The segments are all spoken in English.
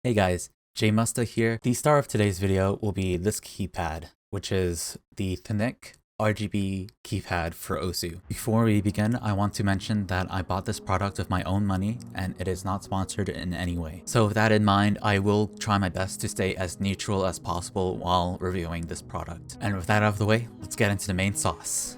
Hey guys, Jaymusta here. The star of today's video will be this keypad, which is the thnikk RGB keypad for Osu. Before we begin, I want to mention that I bought this product with my own money and it is not sponsored in any way. So with that in mind, I will try my best to stay as neutral as possible while reviewing this product. And with that out of the way, let's get into the main sauce.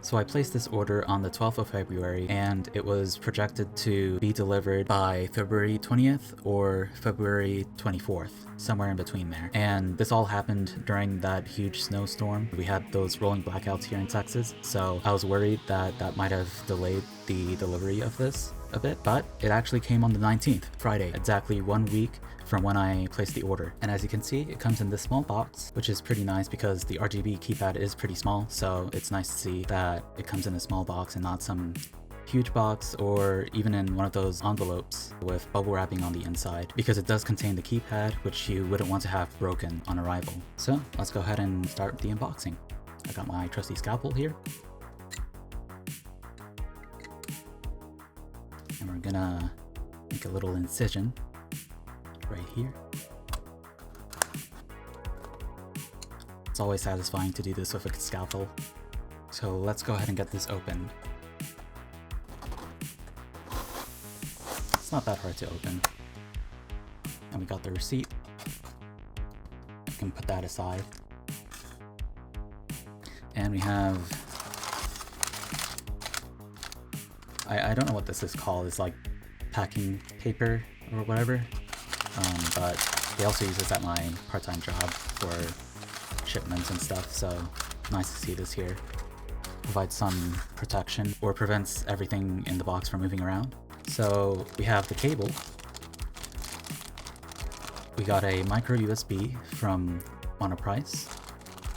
So I placed this order on the 12th of February and it was projected to be delivered by February 20th or February 24th, somewhere in between there. And this all happened during that huge snowstorm. We had those rolling blackouts here in Texas, so I was worried that that might have delayed the delivery of this a bit, but it actually came on the 19th, Friday, exactly 1 week from when I placed the order. And as you can see, it comes in this small box, which is pretty nice because the RGB keypad is pretty small, so it's nice to see that it comes in a small box and not some huge box or even in one of those envelopes with bubble wrapping on the inside, because it does contain the keypad, which you wouldn't want to have broken on arrival. So let's go ahead and start the unboxing. I got my trusty scalpel here. And we're gonna make a little incision right here. It's always satisfying to do this with a scalpel. So let's go ahead and get this open. It's not that hard to open. And we got the receipt. I can put that aside. And we have... I don't know what this is called. It's like packing paper or whatever. But they also use this at my part-time job for shipments and stuff, so nice to see this here. Provides some protection or prevents everything in the box from moving around. So we have the cable. We got a micro USB from Monoprice.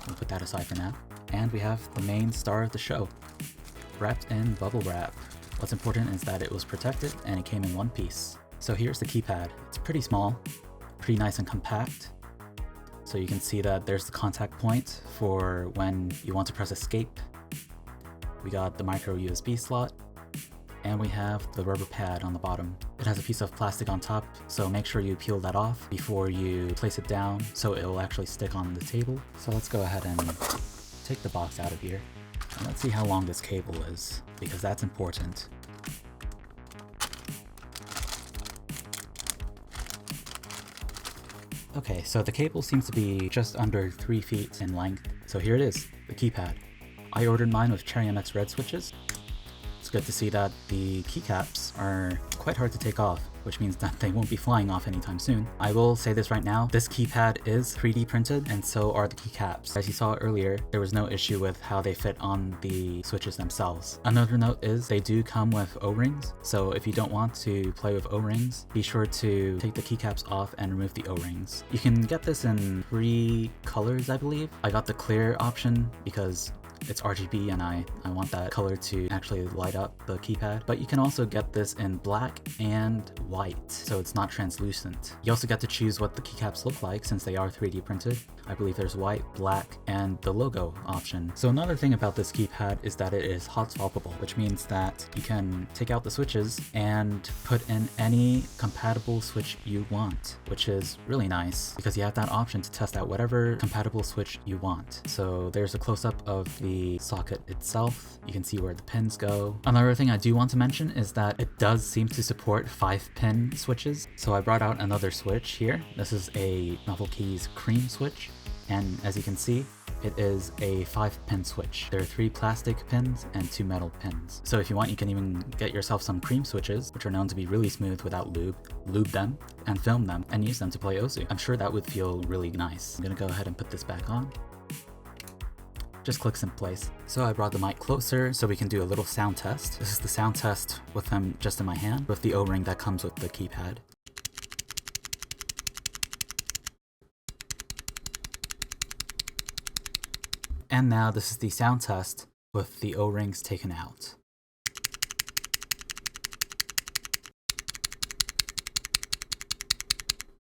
We'll put that aside for now. And we have the main star of the show, wrapped in bubble wrap. What's important is that it was protected and it came in one piece. So here's the keypad. It's pretty small, pretty nice and compact. So you can see that there's the contact point for when you want to press escape. We got the micro USB slot, and we have the rubber pad on the bottom. It has a piece of plastic on top, so make sure you peel that off before you place it down so it will actually stick on the table. So let's go ahead and take the box out of here. And let's see how long this cable is, because that's important. Okay, so the cable seems to be just under 3 feet in length. So here it is, the keypad. I ordered mine with Cherry MX red switches. It's good to see that the keycaps are quite hard to take off, which means that they won't be flying off anytime soon. I will say this right now, this keypad is 3D printed and so are the keycaps. As you saw earlier, there was no issue with how they fit on the switches themselves. Another note is they do come with O-rings, so if you don't want to play with O-rings, be sure to take the keycaps off and remove the O-rings. You can get this in 3 colors, I believe. I got the clear option because it's RGB and I want that color to actually light up the keypad. But you can also get this in black and white, so it's not translucent. You also get to choose what the keycaps look like since they are 3D printed. I believe there's white, black, and the logo option. So another thing about this keypad is that it is hot swappable, which means that you can take out the switches and put in any compatible switch you want, which is really nice because you have that option to test out whatever compatible switch you want. So there's a close-up of the socket itself. You can see where the pins go. Another thing I do want to mention is that it does seem to support 5-pin switches. So I brought out another switch here. This is a Novel Keys cream switch. And as you can see, it is a 5-pin switch. There are 3 plastic pins and 2 metal pins. So if you want, you can even get yourself some cream switches, which are known to be really smooth without lube them, and film them, and use them to play Osu. I'm sure that would feel really nice. I'm gonna go ahead and put this back on. Just clicks in place. So I brought the mic closer so we can do a little sound test. This is the sound test with them just in my hand, with the O-ring that comes with the keypad. And now this is the sound test with the O-rings taken out.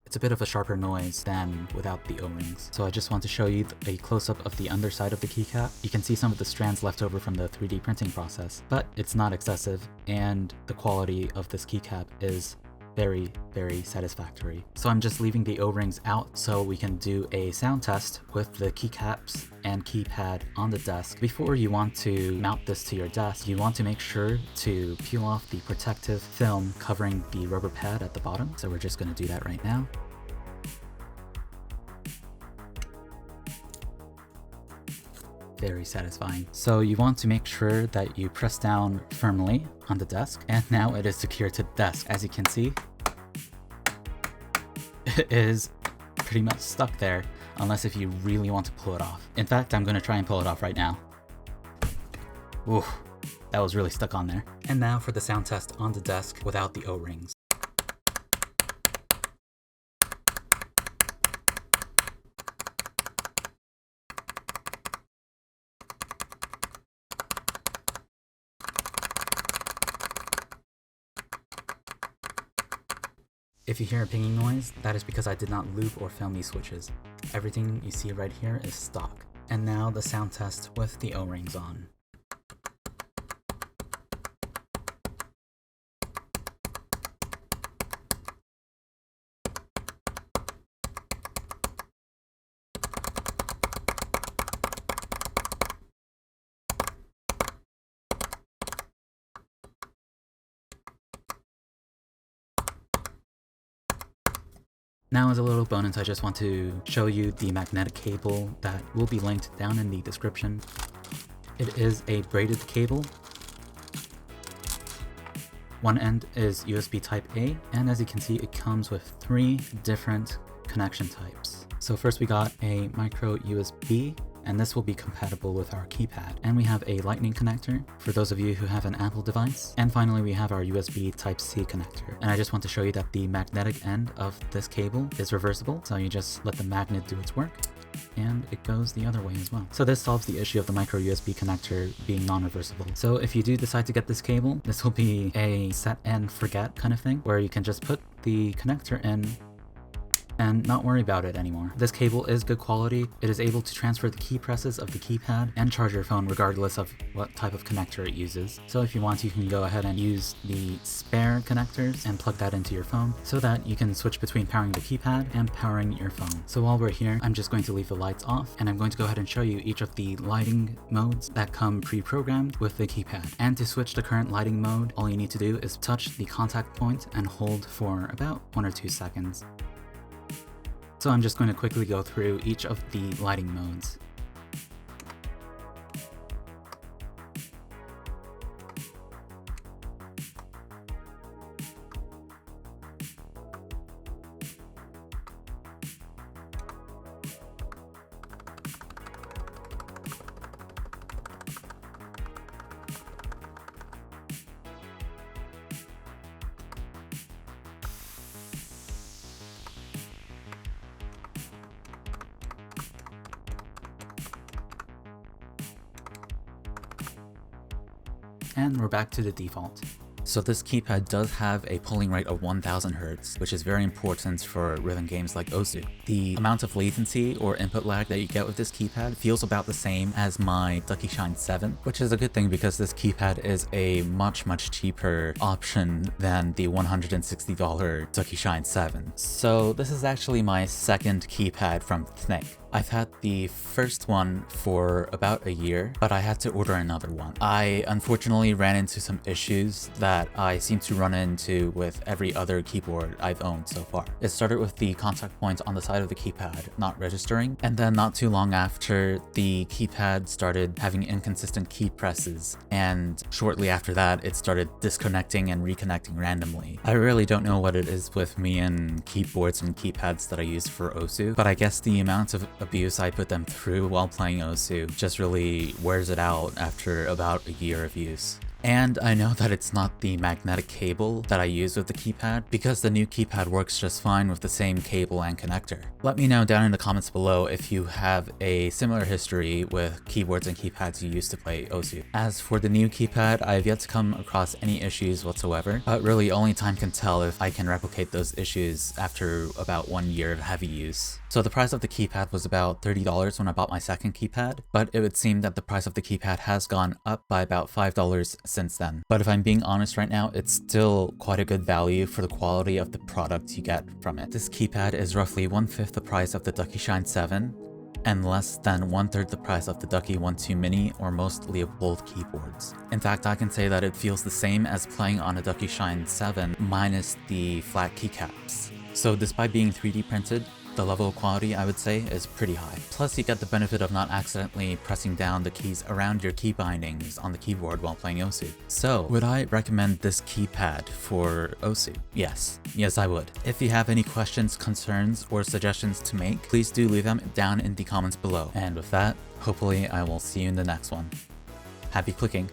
It's a bit of a sharper noise than without the O-rings. So I just want to show you a close-up of the underside of the keycap. You can see some of the strands left over from the 3D printing process, but it's not excessive, and the quality of this keycap is very, very satisfactory. So I'm just leaving the O-rings out so we can do a sound test with the keycaps and keypad on the desk. Before you want to mount this to your desk, you want to make sure to peel off the protective film covering the rubber pad at the bottom. So we're just going to do that right now. Very satisfying. So you want to make sure that you press down firmly on the desk, and now it is secured to the desk. As you can see, it is pretty much stuck there, unless if you really want to pull it off. In fact, I'm going to try and pull it off right now. Ooh, that was really stuck on there. And now for the sound test on the desk without the O-rings. If you hear a pinging noise, that is because I did not loop or film these switches. Everything you see right here is stock. And now the sound test with the O-rings on. Now, as a little bonus, I just want to show you the magnetic cable that will be linked down in the description. It is a braided cable. One end is USB Type A, and as you can see, it comes with 3 different connection types. So first we got a micro USB, and this will be compatible with our keypad. And we have a lightning connector for those of you who have an Apple device. And finally, we have our USB Type-C connector. And I just want to show you that the magnetic end of this cable is reversible. So you just let the magnet do its work, and it goes the other way as well. So this solves the issue of the micro USB connector being non-reversible. So if you do decide to get this cable, this will be a set and forget kind of thing, where you can just put the connector in and not worry about it anymore. This cable is good quality. It is able to transfer the key presses of the keypad and charge your phone regardless of what type of connector it uses. So if you want, you can go ahead and use the spare connectors and plug that into your phone so that you can switch between powering the keypad and powering your phone. So while we're here, I'm just going to leave the lights off, and I'm going to go ahead and show you each of the lighting modes that come pre-programmed with the keypad. And to switch the current lighting mode, all you need to do is touch the contact point and hold for about 1 or 2 seconds. So I'm just going to quickly go through each of the lighting modes. And we're back to the default. So this keypad does have a polling rate of 1000 Hz, which is very important for rhythm games like Osu. The amount of latency or input lag that you get with this keypad feels about the same as my Ducky Shine 7, which is a good thing because this keypad is a much cheaper option than the $160 Ducky Shine 7. So this is actually my second keypad from thnikk. I've had the first one for about a year, but I had to order another one. I unfortunately ran into some issues that I seem to run into with every other keyboard I've owned so far. It started with the contact point on the side of the keypad not registering, and then not too long after, the keypad started having inconsistent key presses, and shortly after that, it started disconnecting and reconnecting randomly. I really don't know what it is with me and keyboards and keypads that I use for Osu, but I guess the amount of abuse I put them through while playing Osu just really wears it out after about a year of use. And I know that it's not the magnetic cable that I use with the keypad, because the new keypad works just fine with the same cable and connector. Let me know down in the comments below if you have a similar history with keyboards and keypads you used to play Osu. As for the new keypad, I've yet to come across any issues whatsoever, but really only time can tell if I can replicate those issues after about 1 year of heavy use. So the price of the keypad was about $30 when I bought my second keypad, but it would seem that the price of the keypad has gone up by about $5 since then. But if I'm being honest right now, it's still quite a good value for the quality of the product you get from it. This keypad is roughly 1/5 the price of the Ducky Shine 7, and less than 1/3 the price of the Ducky 1-2 Mini or most Leopold keyboards. In fact, I can say that it feels the same as playing on a Ducky Shine 7 minus the flat keycaps. So despite being 3D printed, the level of quality, I would say, is pretty high. Plus, you get the benefit of not accidentally pressing down the keys around your key bindings on the keyboard while playing OSU. So, would I recommend this keypad for OSU? Yes. Yes, I would. If you have any questions, concerns, or suggestions to make, please do leave them down in the comments below. And with that, hopefully I will see you in the next one. Happy clicking!